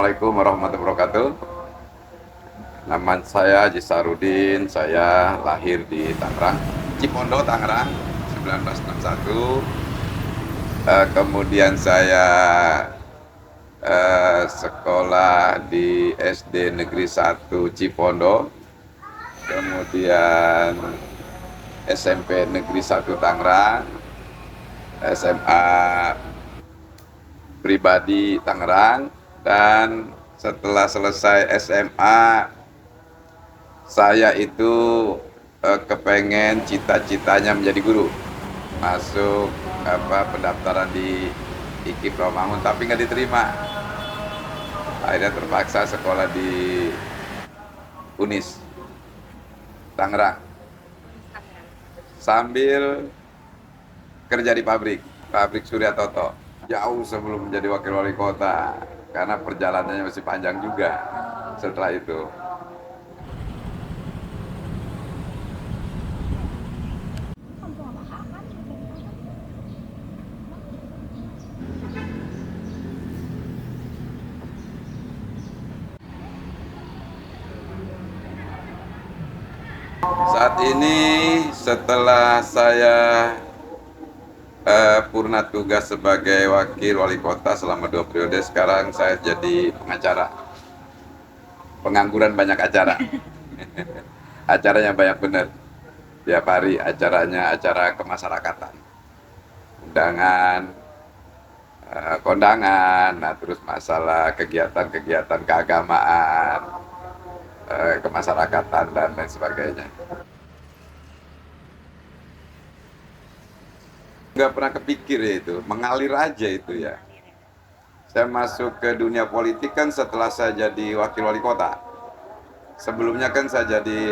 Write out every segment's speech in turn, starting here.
Assalamualaikum warahmatullahi wabarakatuh. Nama saya Haji Sarudin, saya lahir di Tangerang, Cipondo, Tangerang, 1961. Kemudian saya sekolah di SD Negeri 1 Cipondo, kemudian SMP Negeri 1 Tangerang, SMA pribadi Tangerang, dan setelah selesai SMA saya itu kepengen cita-citanya menjadi guru, masuk pendaftaran di IKIP Rawamangun tapi nggak diterima. Akhirnya terpaksa sekolah di UNIS Tangerang sambil kerja di pabrik Surya Toto, jauh sebelum menjadi wakil wali kota, karena perjalanannya masih panjang juga setelah itu. Saat ini setelah saya purna tugas sebagai wakil wali kota selama 2 periode, sekarang saya jadi pengacara. Pengangguran banyak acara. Acaranya banyak bener. Tiap hari acaranya acara kemasyarakatan. Undangan, kondangan, nah terus masalah kegiatan-kegiatan keagamaan, kemasyarakatan dan lain sebagainya. Nggak pernah kepikir ya itu, mengalir aja itu ya. Saya masuk ke dunia politik kan setelah saya jadi wakil wali kota. Sebelumnya kan saya jadi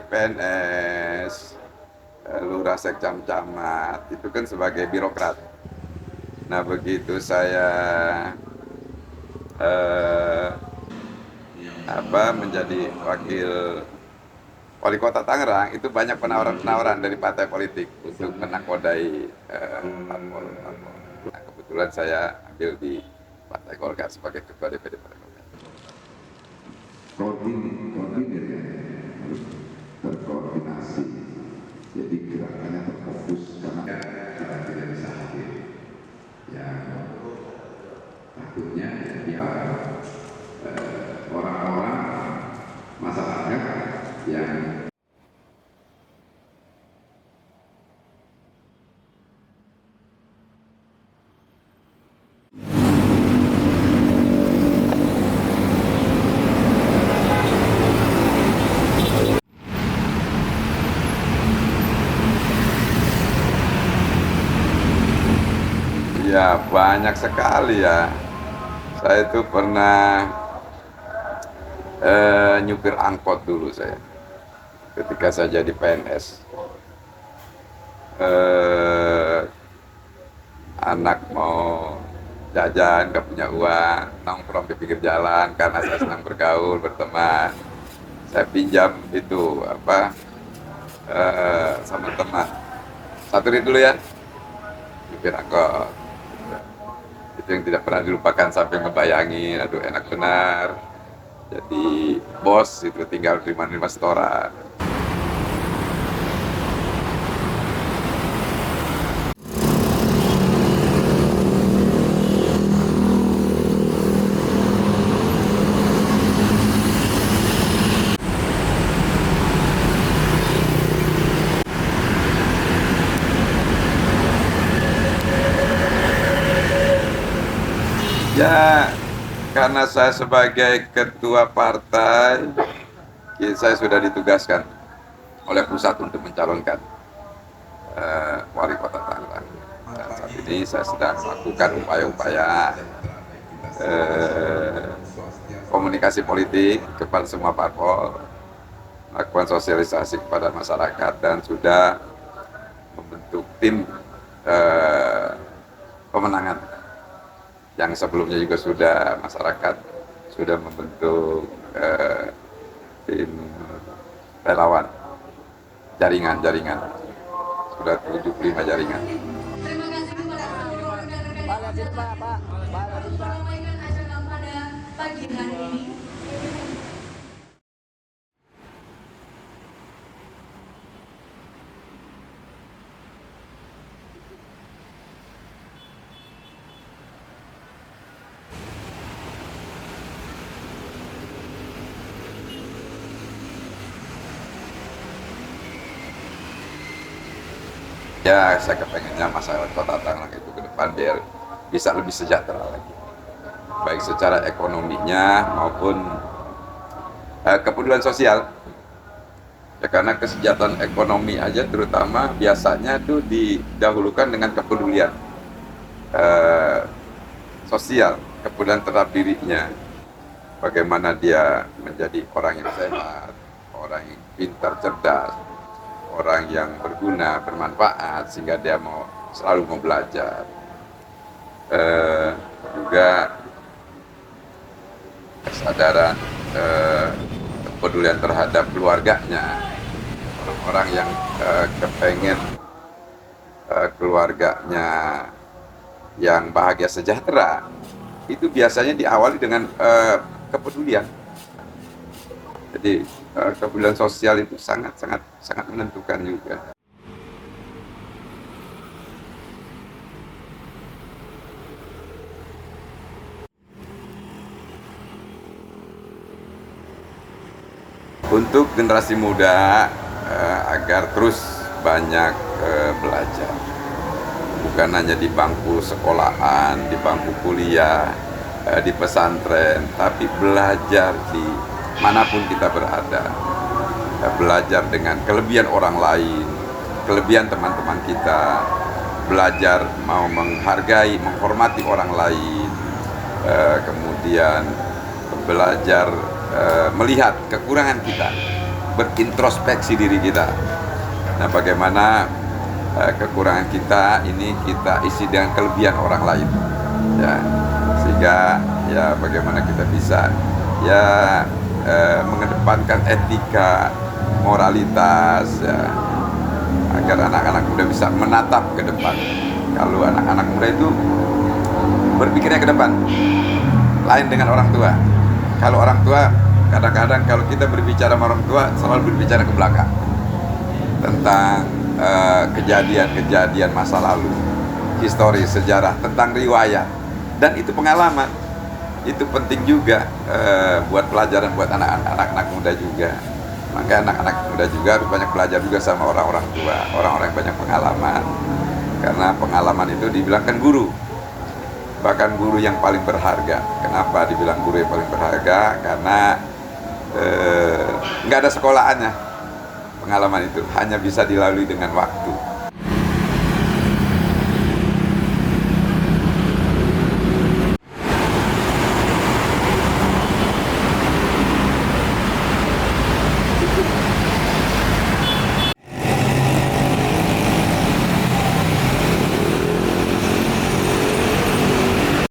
PNS, lurah sekcam camat, itu kan sebagai birokrat. Nah begitu saya menjadi wakil wali kota Tangerang, itu banyak penawaran-penawaran dari partai politik untuk menakodai parpol. Nah, kebetulan saya ambil di Partai Golkar sebagai ketua DPD Partai Golkar. Koordinir ya, harus terkoordinasi, jadi gerakannya terfokus karena kita tidak bisa hadir. Ya, takutnya ya orang-orang masyarakat yang ya banyak sekali ya. Saya itu pernah nyupir angkot dulu saya, ketika saya jadi PNS. Anak mau jajan, gak punya uang, nongkrong di pinggir jalan karena saya senang bergaul, berteman. Saya pinjam itu sama teman. Satu rit dulu ya, nyupir angkot. Itu yang tidak pernah dilupakan sampai ngebayangin, aduh enak benar. Jadi bos itu tinggal terima-terima setoran. Ya, karena saya sebagai ketua partai, saya sudah ditugaskan oleh pusat untuk mencalonkan wali kota Tangerang. Dan saat ini saya sedang melakukan upaya-upaya komunikasi politik kepada semua parpol, melakukan sosialisasi kepada masyarakat, dan sudah membentuk tim pemenangan. Yang sebelumnya juga sudah masyarakat sudah membentuk tim relawan, jaringan sudah 75 jaringan. Terima kasih kepada seluruh rekan-rekan yang sudah meramaikan acara pada pagi Masjid hari ini. Ya, saya kepengennya masyarakat Kota Tangerang itu ke depan biar bisa lebih sejahtera lagi, baik secara ekonominya maupun kepedulian sosial. Ya, karena kesejahteraan ekonomi aja terutama biasanya tuh didahulukan dengan kepedulian sosial, kepedulian terhadap dirinya. Bagaimana dia menjadi orang yang sehat, orang yang pintar, cerdas, orang yang berguna, bermanfaat, sehingga dia selalu mau belajar. Juga kesadaran kepedulian terhadap keluarganya, orang-orang yang kepengen keluarganya yang bahagia sejahtera, itu biasanya diawali dengan kepedulian. Jadi kepedulian sosial itu sangat menentukan juga. Untuk generasi muda agar terus banyak belajar, bukan hanya di bangku sekolahan, di bangku kuliah, di pesantren, tapi belajar di manapun kita berada. Belajar dengan kelebihan orang lain, kelebihan teman-teman kita, belajar mau menghargai, menghormati orang lain, kemudian belajar melihat kekurangan kita, berintrospeksi diri kita. Nah, bagaimana kekurangan kita ini kita isi dengan kelebihan orang lain, ya, sehingga ya bagaimana kita bisa ya mengedepankan etika, moralitas, ya, agar anak-anak muda bisa menatap ke depan. Kalau anak-anak muda itu berpikirnya ke depan, lain dengan orang tua. Kalau orang tua, kadang-kadang kalau kita berbicara sama orang tua selalu berbicara ke belakang tentang kejadian-kejadian masa lalu, histori, sejarah, tentang riwayat, dan itu pengalaman. Itu penting juga buat pelajaran buat anak-anak muda juga. Maka anak-anak muda juga harus banyak belajar juga sama orang-orang tua, orang-orang yang banyak pengalaman. Karena pengalaman itu dibilangkan guru, bahkan guru yang paling berharga. Kenapa dibilang guru yang paling berharga? Karena nggak ada sekolahannya. Pengalaman itu hanya bisa dilalui dengan waktu.